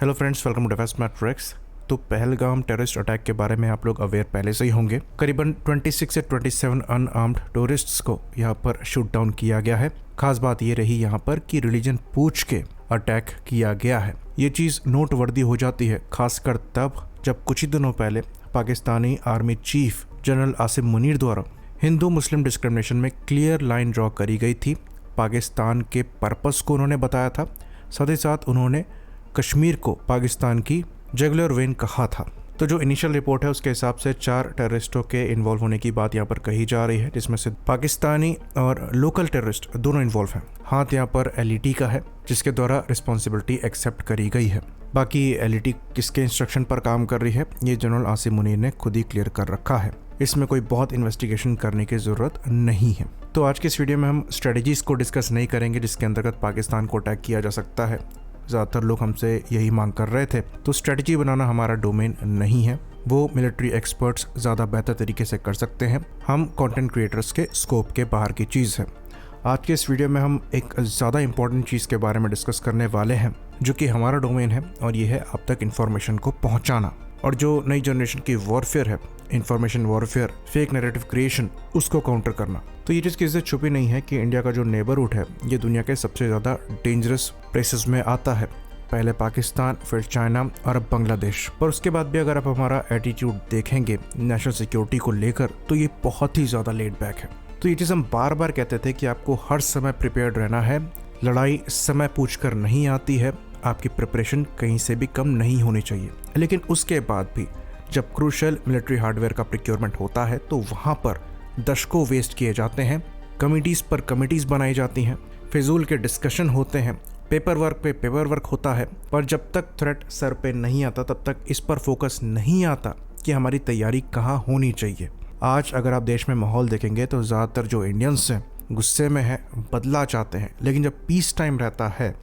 Hello friends, welcome to defence matrix. तो Pahalgam terrorist attack के बारे में आप लोग अवेयर पहले से ही होंगे। करीबन 26 से 27 अनआर्म्ड टूरिस्ट्स को यहाँ पर शूट डाउन किया गया है। खास बात ये रही यहाँ पर कि रिलीजन पूछ के अटैक किया गया है। ये चीज़ नोटवर्दी हो जाती है, खासकर तब जब कुछ ही दिनों पहले Pakistani army chief general Asim Munir द्वारा हिंदू मुस्लिम डिस्क्रिमिनेशन में क्लियर लाइन ड्रॉ करी गई थी। पाकिस्तान के पर्पस को उन्होंने बताया था, साथ ही साथ उन्होंने कश्मीर को पाकिस्तान की जुगुलर वेन कहा था। तो जो इनिशियल रिपोर्ट है उसके हिसाब से 4 टेररिस्टों के इन्वॉल्व होने की बात यहाँ पर कही जा रही है, जिसमें से पाकिस्तानी और लोकल टेररिस्ट दोनों इन्वॉल्व हैं। हाथ यहाँ पर एलईटी का है, जिसके द्वारा रिस्पॉन्सिबिलिटी एक्सेप्ट करी गई है। बाकी एलईटी किसके इंस्ट्रक्शन पर काम कर रही है ये जनरल आसिम मुनीर ने खुद ही क्लियर कर रखा है। इसमें कोई बहुत इन्वेस्टिगेशन करने की ज़रूरत नहीं है। तो आज के इस वीडियो में हम स्ट्रेटजीज को डिस्कस नहीं करेंगे जिसके अंतर्गत पाकिस्तान को अटैक किया जा सकता है। ज़्यादातर लोग हमसे यही मांग कर रहे थे। तो स्ट्रेटजी बनाना हमारा डोमेन नहीं है, वो मिलिट्री एक्सपर्ट्स ज़्यादा बेहतर तरीके से कर सकते हैं। हम कंटेंट क्रिएटर्स के स्कोप के बाहर की चीज़ है। आज के इस वीडियो में हम एक ज़्यादा इंपॉर्टेंट चीज़ के बारे में डिस्कस करने वाले हैं, जो कि हमारा डोमेन है, और ये है आप तक इन्फॉर्मेशन को पहुँचाना। और जो नई जनरेशन की वॉरफेयर है, information warfare, fake narrative creation, उसको काउंटर करना। तो ये चीज़ किसी से छुपी नहीं है कि इंडिया का जो नेबरहुड है ये दुनिया के सबसे ज़्यादा डेंजरस प्लेसेस में आता है। पहले पाकिस्तान, फिर चाइना और अब बांग्लादेश। पर उसके बाद भी अगर आप हमारा एटीट्यूड देखेंगे नेशनल सिक्योरिटी को लेकर, तो ये बहुत ही ज़्यादा लेड बैक है। तो ये चीज़ हम बार बार कहते थे कि आपको हर समय प्रिपेयर्ड रहना है। लड़ाई समय पूछ कर नहीं आती है, आपकी प्रिपरेशन कहीं से भी कम नहीं होनी चाहिए। लेकिन उसके बाद भी जब क्रूशल मिलिट्री हार्डवेयर का प्रोक्योरमेंट होता है तो वहाँ पर दशकों वेस्ट किए जाते हैं। कमिटीज़ पर कमिटीज़ बनाई जाती हैं, फिजूल के डिस्कशन होते हैं, पेपर वर्क पे पेपर वर्क होता है। पर जब तक थ्रेट सर पे नहीं आता तब तक इस पर फोकस नहीं आता कि हमारी तैयारी कहाँ होनी चाहिए। आज अगर आप देश में माहौल देखेंगे तो ज़्यादातर जो इंडियंस हैं गुस्से में हैं, बदला चाहते हैं। लेकिन जब पीस टाइम रहता है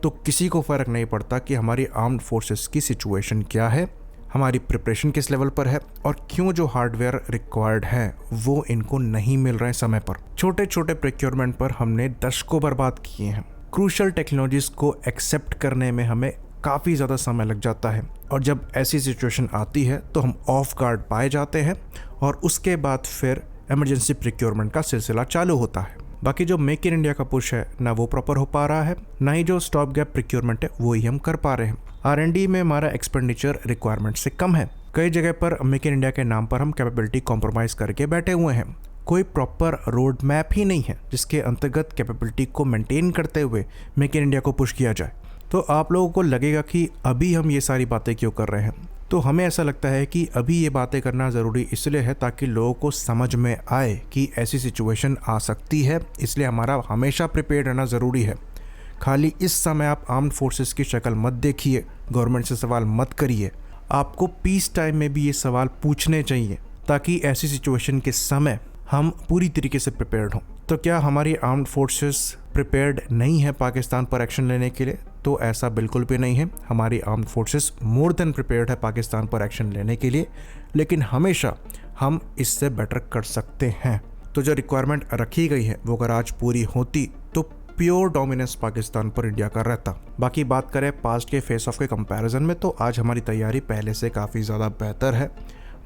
तो किसी को फ़र्क नहीं पड़ता कि हमारी आर्म्ड फोर्सेस की सिचुएशन क्या है, हमारी प्रिपरेशन किस लेवल पर है, और क्यों जो हार्डवेयर रिक्वायर्ड है वो इनको नहीं मिल रहे समय पर। छोटे छोटे प्रोक्योरमेंट पर हमने दशकों बर्बाद किए हैं। क्रूशल टेक्नोलॉजीज को एक्सेप्ट करने में हमें काफ़ी ज़्यादा समय लग जाता है, और जब ऐसी सिचुएशन आती है तो हम ऑफ गार्ड पाए जाते हैं, और उसके बाद फिर इमरजेंसी प्रोक्योरमेंट का सिलसिला चालू होता है। बाकी जो मेक इन इंडिया का पुश है ना वो प्रॉपर हो पा रहा है, ना ही जो स्टॉप गैप प्रोक्योरमेंट है वो ही हम कर पा रहे हैं। R&D में हमारा एक्सपेंडिचर रिक्वायरमेंट से कम है। कई जगह पर मेक इन इंडिया के नाम पर हम कैपेबिलिटी कॉम्प्रोमाइज़ करके बैठे हुए हैं। कोई प्रॉपर रोड मैप ही नहीं है जिसके अंतर्गत कैपेबिलिटी को मेंटेन करते हुए मेक इन इंडिया को पुश किया जाए। तो आप लोगों को लगेगा कि अभी हम ये सारी बातें क्यों कर रहे हैं। तो हमें ऐसा लगता है कि अभी ये बातें करना ज़रूरी इसलिए है ताकि लोगों को समझ में आए कि ऐसी सिचुएशन आ सकती है, इसलिए हमारा हमेशा प्रिपेयर्ड रहना ज़रूरी है। खाली इस समय आप आर्म्ड फोर्सेस की शक्ल मत देखिए, गवर्नमेंट से सवाल मत करिए। आपको पीस टाइम में भी ये सवाल पूछने चाहिए ताकि ऐसी सिचुएशन के समय हम पूरी तरीके से प्रिपेयर्ड हों। तो क्या हमारी आर्म्ड फोर्सेस प्रिपेयर्ड नहीं है पाकिस्तान पर एक्शन लेने के लिए? तो ऐसा बिल्कुल भी नहीं है। हमारी armed forces more than prepared है पाकिस्तान पर एक्शन लेने के लिए, लेकिन हमेशा हम इससे बेटर कर सकते हैं। तो जो रिक्वायरमेंट रखी गई है वो अगर आज पूरी होती तो प्योर डोमिनेंस पाकिस्तान पर इंडिया का रहता। बाकी बात करें पास्ट के फेस ऑफ के कंपैरिजन में, तो आज हमारी तैयारी पहले से काफ़ी ज़्यादा बेहतर है।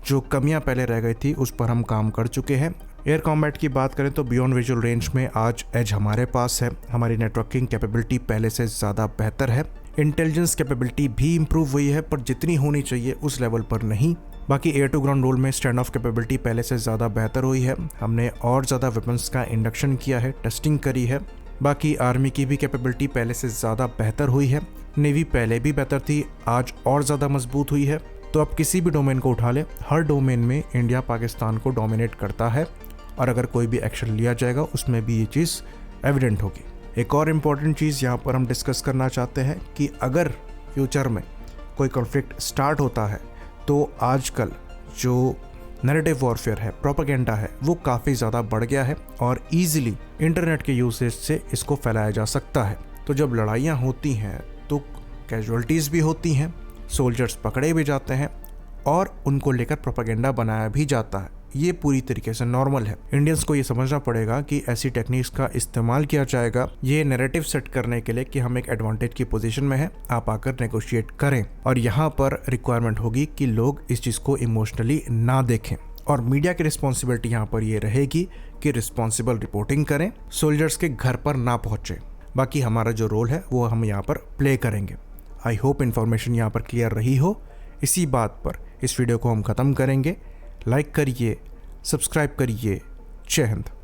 जो कमियां पहले रह गई थी उस पर हम काम कर चुके हैं। एयर कॉम्बैट की बात करें तो बियॉन्ड विजुअल रेंज में आज एज हमारे पास है। हमारी नेटवर्किंग कैपेबिलिटी पहले से ज़्यादा बेहतर है। इंटेलिजेंस कैपेबिलिटी भी इम्प्रूव हुई है, पर जितनी होनी चाहिए उस लेवल पर नहीं। बाकी एयर टू ग्राउंड रोल में स्टैंड ऑफ कैपेबिलिटी पहले से ज़्यादा बेहतर हुई है। हमने और ज़्यादा वेपन्स का इंडक्शन किया है, टेस्टिंग करी है। बाकी आर्मी की भी कैपेबिलिटी पहले से ज़्यादा बेहतर हुई है। नेवी पहले भी बेहतर थी, आज और ज़्यादा मजबूत हुई है। तो अब किसी भी डोमेन को उठा ले, हर डोमेन में इंडिया पाकिस्तान को डोमिनेट करता है, और अगर कोई भी एक्शन लिया जाएगा उसमें भी ये चीज़ एविडेंट होगी। एक और इम्पॉर्टेंट चीज़ यहाँ पर हम डिस्कस करना चाहते हैं कि अगर फ्यूचर में कोई कॉन्फ्लिक्ट स्टार्ट होता है तो आजकल जो नैरेटिव वॉरफेयर है, प्रोपेगेंडा है, वो काफ़ी ज़्यादा बढ़ गया है, और ईजिली इंटरनेट के यूसेज से इसको फैलाया जा सकता है। तो जब लड़ाइयाँ होती हैं तो कैजुअलिटीज़ भी होती हैं, सोल्जर्स पकड़े भी जाते हैं, और उनको लेकर प्रोपेगेंडा बनाया भी जाता है। ये पूरी तरीके से नॉर्मल है। इंडियंस को ये समझना पड़ेगा कि ऐसी टेक्निक्स का इस्तेमाल किया जाएगा ये नैरेटिव सेट करने के लिए कि हम एक एडवांटेज की पोजीशन में हैं, आप आकर नेगोशिएट करें। और यहाँ पर रिक्वायरमेंट होगी कि लोग इस चीज़ को इमोशनली ना देखें, और मीडिया की रिस्पॉन्सिबिलिटी यहाँ पर ये रहेगी कि रिस्पॉन्सिबल रिपोर्टिंग करें, सोल्जर्स के घर पर ना पहुँचे। बाकी हमारा जो रोल है वो हम यहाँ पर प्ले करेंगे। आई होप इन्फॉर्मेशन यहाँ पर क्लियर रही हो। इसी बात पर इस वीडियो को हम ख़त्म करेंगे। लाइक करिए, सब्सक्राइब करिए। जय हिंद।